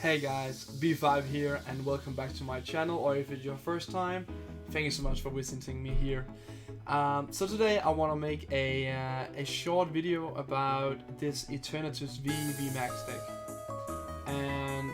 Hey guys, B5 here and welcome back to my channel, or if it's your first time, thank you so much for visiting me here. So today I want to make a short video about this Eternatus Vmax deck. And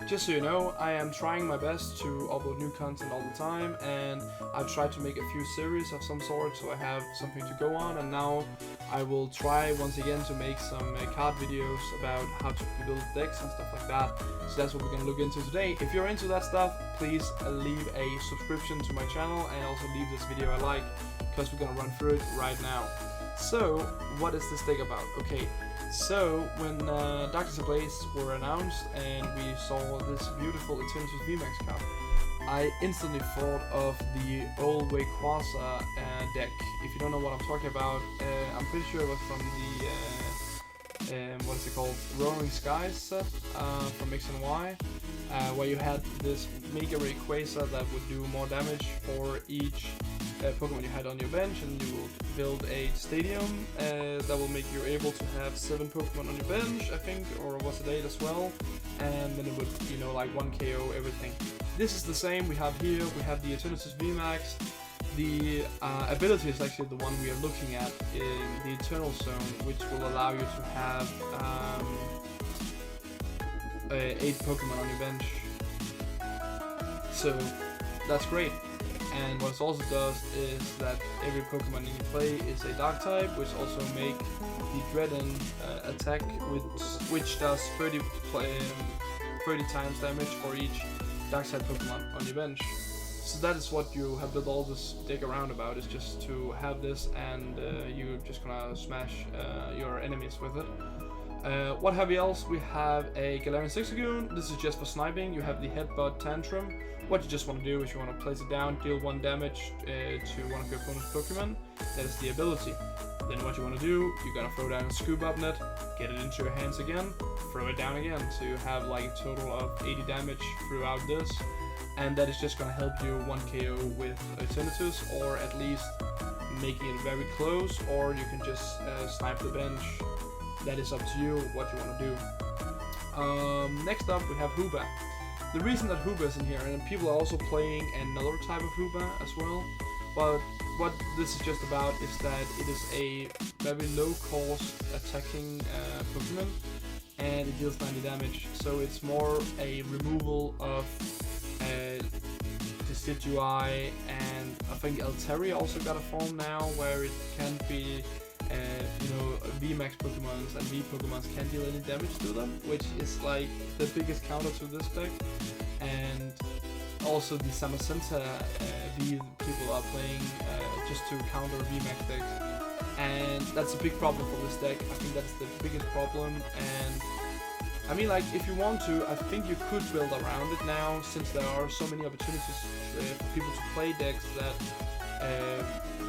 just so you know, I am trying my best to upload new content all the time, and I've tried to make a few series of some sort so I have something to go on, and now I will try once again to make some card videos about how to build decks and stuff like that. So that's what we're going to look into today. If you're into that stuff, please leave a subscription to my channel and also leave this video a like, because we're going to run through it right now. So what is this deck about? Okay, so when Darkness Ablaze were announced and we saw this beautiful Eternatus Vmax card, I instantly thought of the old Rayquaza deck. If you don't know what I'm talking about, I'm pretty sure it was from the what is it called, Roaring Skies set from X and Y, where you had this Mega Rayquaza that would do more damage for each Pokemon you had on your bench, and you will build a stadium that will make you able to have 7 Pokemon on your bench, I think, or was it 8 as well, and then it would, you know, like 1 KO everything. This is the same we have here. We have the Eternatus Vmax. The ability is actually the one we are looking at in the Eternal Zone, which will allow you to have 8 Pokemon on your bench. So that's great. And what it also does is that every Pokemon you play is a Dark type, which also make the Dreadin attack, which does 30 times damage for each Dark side Pokemon on your bench. So that is what you have built all this deck around about, is just to have this, and you're just gonna smash your enemies with it. What have we else? We have a Galarian Zigzagoon. This is just for sniping. You have the Headbutt Tantrum. What you just want to do is you want to place it down, deal 1 damage to one of your opponent's Pokemon. That is the ability. Then what you want to do, you're gonna throw down a Scoop Up Net, get it into your hands again, throw it down again, so you have like a total of 80 damage throughout this, and that is just gonna help you 1 KO with Eternatus, or at least making it very close, or you can just snipe the bench. That is up to you what you want to do. Next up we have Hooba. The reason that Hooba is in here, and people are also playing another type of Hooba as well, but what this is just about is that it is a very low cost attacking Pokemon, and it deals 90 damage, so it's more a removal of Decidueye, and I think Altaria also got a form now where it can be VMAX Pokemons and V Pokemons can't deal any damage to them, which is like the biggest counter to this deck. And also the Samacenta V people are playing just to counter VMAX decks, and that's a big problem for this deck. I think that's the biggest problem, and I mean, like, if you want to, I think you could build around it now, since there are so many opportunities for people to play decks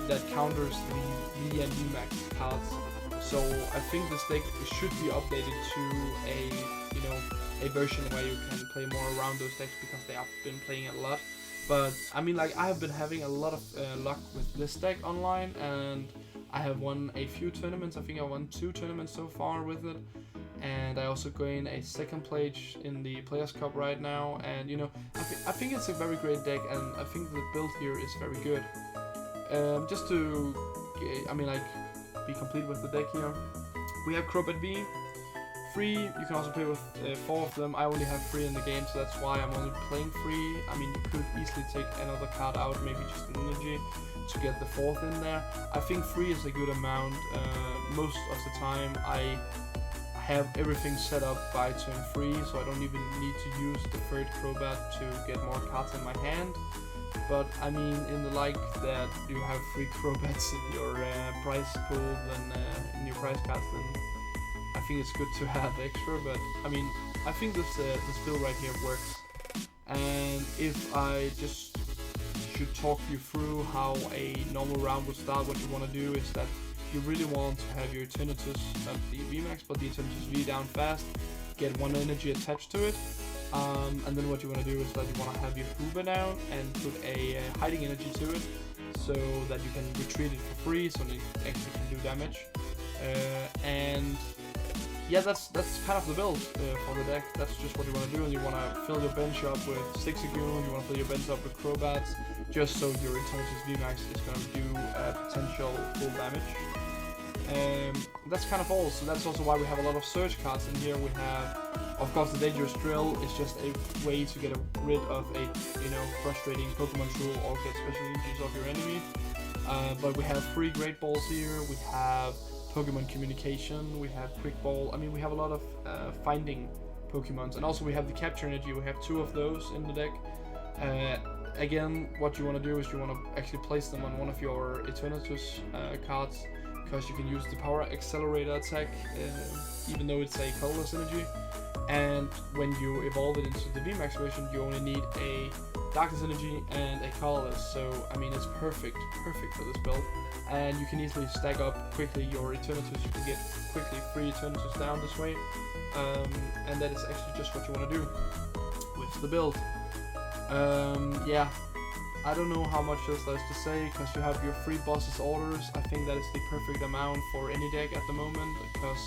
that counters the V and VMAX cards. So I think this deck should be updated to a version where you can play more around those decks, because they have been playing it a lot. But I mean, like, I have been having a lot of luck with this deck online, and I have won a few tournaments. I think I won 2 tournaments so far with it, and I also gained a 2nd place in the Players Cup right now. And you know, I think it's a very great deck, and I think the build here is very good. Just to, I mean, like, be complete with the deck here, we have Crobat V. 3, you can also play with 4 of them. I only have 3 in the game, so that's why I'm only playing 3. I mean, you could easily take another card out, maybe just an energy, to get the 4th in there. I think 3 is a good amount. Most of the time I have everything set up by turn 3, so I don't even need to use the 3rd Crobat to get more cards in my hand. But I mean, in the like that you have 3 Crobats in your prize pool, then in your prize cards, then I think it's good to have extra. But I mean, I think this build right here works. And if I just should talk you through how a normal round would start, what you want to do is that you really want to have your Eternatus, not the Vmax, but the Eternatus V down fast, get 1 energy attached to it. And then what you want to do is that you want to have your Hooba down and put a hiding energy to it, so that you can retreat it for free, so it actually can do damage. And yeah, that's kind of the build for the deck. That's just what you want to do, and you want to fill your bench up with Zigzagoon, you want to fill your bench up with Crobats, just so your Eternatus Vmax is going to do potential full damage. That's kind of all, so that's also why we have a lot of search cards in here. We have, of course, the Dangerous Drill is just a way to get rid of a, frustrating Pokemon tool or get special energies off your enemy. But we have 3 Great Balls here, we have Pokemon Communication, we have Quick Ball. I mean, we have a lot of finding Pokemons, and also we have the Capture Energy. We have 2 of those in the deck. Again, what you want to do is you want to actually place them on one of your Eternatus cards, because you can use the Power Accelerator attack, even though it's a colorless energy. And when you evolve it into the VMAX version, you only need a Darkness Energy and a colorless. So I mean, it's perfect for this build. And you can easily stack up quickly your Eternatus. You can get quickly 3 Eternatus down this way, and that is actually just what you want to do with the build. Yeah. I don't know how much else there is to say, because you have your 3 bosses orders. I think that is the perfect amount for any deck at the moment, because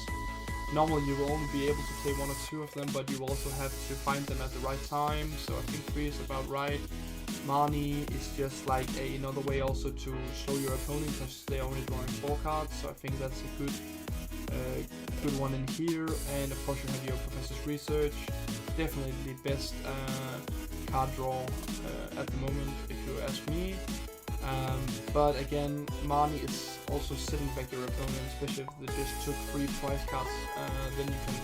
normally you will only be able to play 1 or 2 of them, but you also have to find them at the right time, so I think 3 is about right. Mani is just like another way also to slow your opponent, because they're only drawing 4 cards, so I think that's a good one in here. And of course you have your Professor's Research, definitely the best card draw at the moment, if you ask me. But again, Mani is also sitting back your opponent, especially if they just took 3 prize cards. Then you can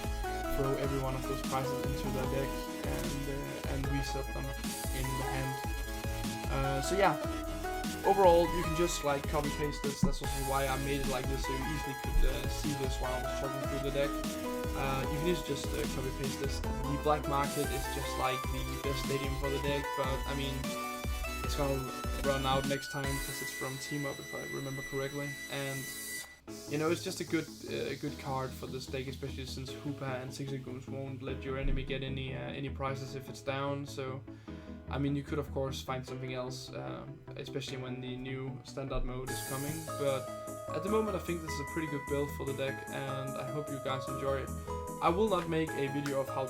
throw every one of those prizes into their deck and reset them in the hand. So yeah, overall you can just like copy paste this. That's also why I made it like this, so you easily could see this while I was talking through the deck. You can just copy paste this. The black market is just like the best stadium for the deck, but I mean, it's gonna run out next time because it's from Team Up, if I remember correctly. And it's just a good card for this deck, especially since Hoopa and Zigzagoons won't let your enemy get any prizes if it's down. So I mean, you could of course find something else, especially when the new standard mode is coming, but at the moment I think this is a pretty good build for the deck, and I hope you guys enjoy it. I will not make a video of how,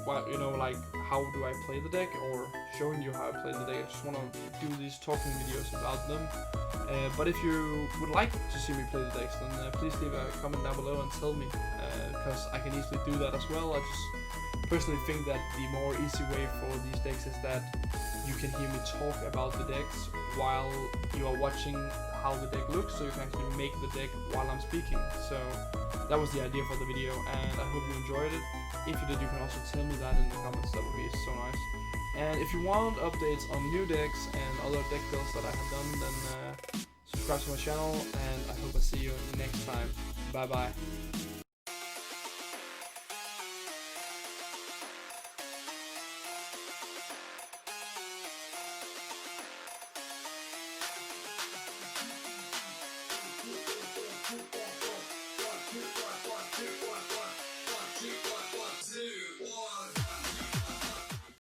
like how do I play the deck or showing you how I play the deck. I just want to do these talking videos about them. But if you would like to see me play the decks, then please leave a comment down below and tell me, because I can easily do that as well. I just personally think that the more easy way for these decks is that you can hear me talk about the decks while you are watching how the deck looks, so you can actually make the deck while I'm speaking. So that was the idea for the video, and I hope you enjoyed it. If you did, you can also tell me that in the comments. That would be so nice. And if you want updates on new decks and other deck builds that I have done, then subscribe to my channel, and I hope I see you next time. Bye bye.